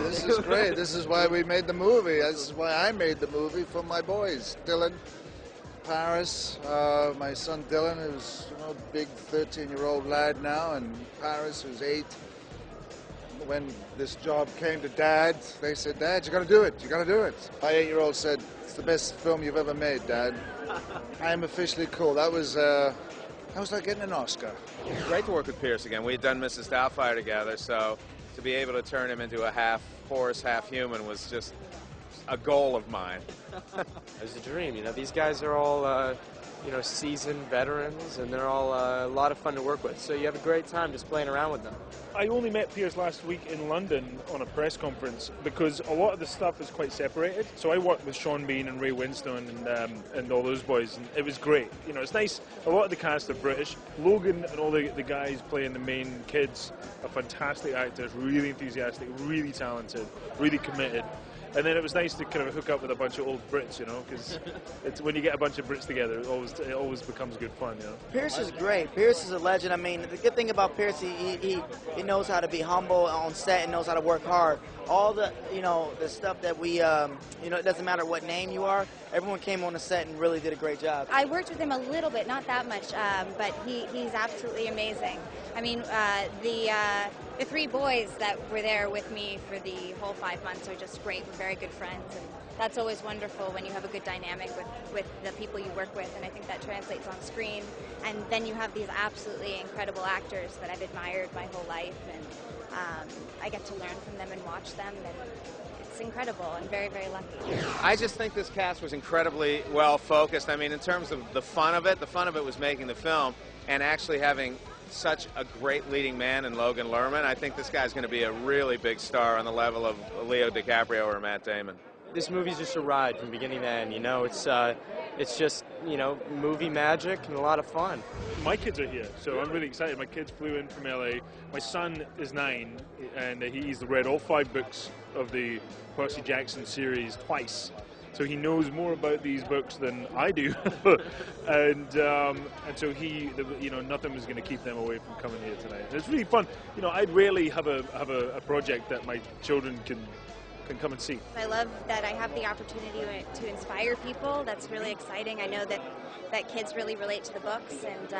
This is great. This is why we made the movie. This is why I made the movie for my boys. Dylan, Paris, my son Dylan, who's a big 13-year-old lad now, and Paris, who's 8. When this job came to Dad, they said, "Dad, you got to do it. You got to do it." My 8-year-old said, "It's the best film you've ever made, Dad." I am officially cool. That was like getting an Oscar. Great to work with Pierce again. We had done Mrs. Doubtfire together, so to be able to turn him into a half horse, half human was just a goal of mine. It was a dream. These guys are all seasoned veterans, and they're all a lot of fun to work with. So you have a great time just playing around with them. I only met Pierce last week in London on a press conference because a lot of the stuff is quite separated. So I worked with Sean Bean and Ray Winstone and all those boys, and it was great. It's nice. A lot of the cast are British. Logan and all the guys playing the main kids are fantastic actors, really enthusiastic, really talented, really committed. And then it was nice to kind of hook up with a bunch of old Brits, because when you get a bunch of Brits together, it always becomes good fun, Pierce is great. Pierce is a legend. I mean, the good thing about Pierce, he knows how to be humble on set and knows how to work hard. All the, the stuff that we, it doesn't matter what name you are, everyone came on the set and really did a great job. I worked with him a little bit, not that much, but he's absolutely amazing. I mean, the 3 boys that were there with me for the whole 5 months are just great. We're very good friends, and that's always wonderful when you have a good dynamic with the people you work with, and I think that translates on screen. And then you have these absolutely incredible actors that I've admired my whole life, and I get to learn from them and watch them, and it's incredible. I'm very, very lucky. I just think this cast was incredibly well focused. I mean, in terms of the fun of it was making the film and actually having such a great leading man in Logan Lerman. I think this guy's going to be a really big star on the level of Leo DiCaprio or Matt Damon. This movie's just a ride from beginning to end. It's just movie magic and a lot of fun. My kids are here, so I'm really excited. My kids flew in from LA. My son is 9, and he's read all 5 books of the Percy Jackson series twice. So he knows more about these books than I do, and so nothing was going to keep them away from coming here tonight. And it's really fun. I rarely have a project that my children can come and see. I love that I have the opportunity to inspire people. That's really exciting. I know that kids really relate to the books, and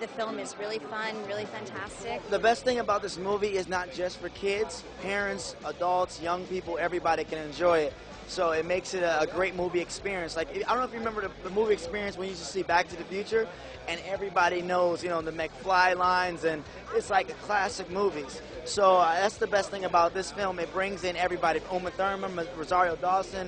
the film is really fun, really fantastic. The best thing about this movie is not just for kids, parents, adults, young people, everybody can enjoy it. So it makes it a great movie experience. Like, I don't know if you remember the movie experience when you used to see Back to the Future, and everybody knows, the McFly lines, and it's like a classic movies. So that's the best thing about this film. It brings in everybody. Uma Thurman, Rosario Dawson,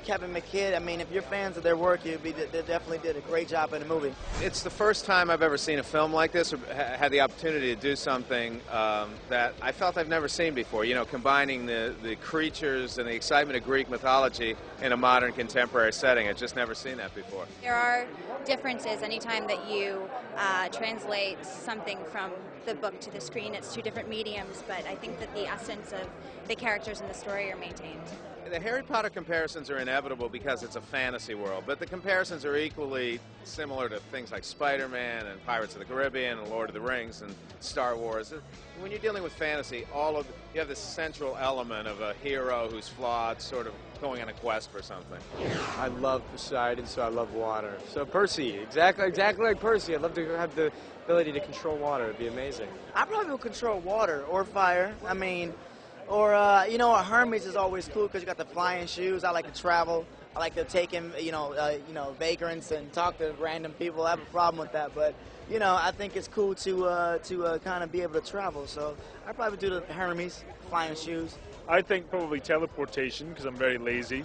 Kevin McKidd. I mean, if you're fans of their work, they definitely did a great job in the movie. It's the first time I've ever seen a film like this, or had the opportunity to do something that I felt I've never seen before. Combining the creatures and the excitement of Greek mythology in a modern contemporary setting. I've just never seen that before. There are differences anytime that you translate something from the book to the screen. It's 2 different mediums, but I think that the essence of the characters in the story are maintained. The Harry Potter comparisons are inevitable because it's a fantasy world, but the comparisons are equally similar to things like Spider-Man and Pirates of the Caribbean and Lord of the Rings and Star Wars. When you're dealing with fantasy, you have this central element of a hero who's flawed, sort of going on a quest for something. I love Poseidon, so I love water. So Percy, exactly like Percy. I'd love to have the ability to control water. It'd be amazing. I probably would control water or fire. I mean, or a Hermes is always cool because you got the flying shoes. I like to travel. I like to take in, vagrants and talk to random people. I have a problem with that, but I think it's cool to kind of be able to travel. So I probably do the Hermes, flying shoes. I think probably teleportation because I'm very lazy,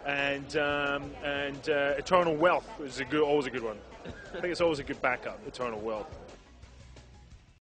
and eternal wealth is always a good one. I think it's always a good backup. Eternal wealth.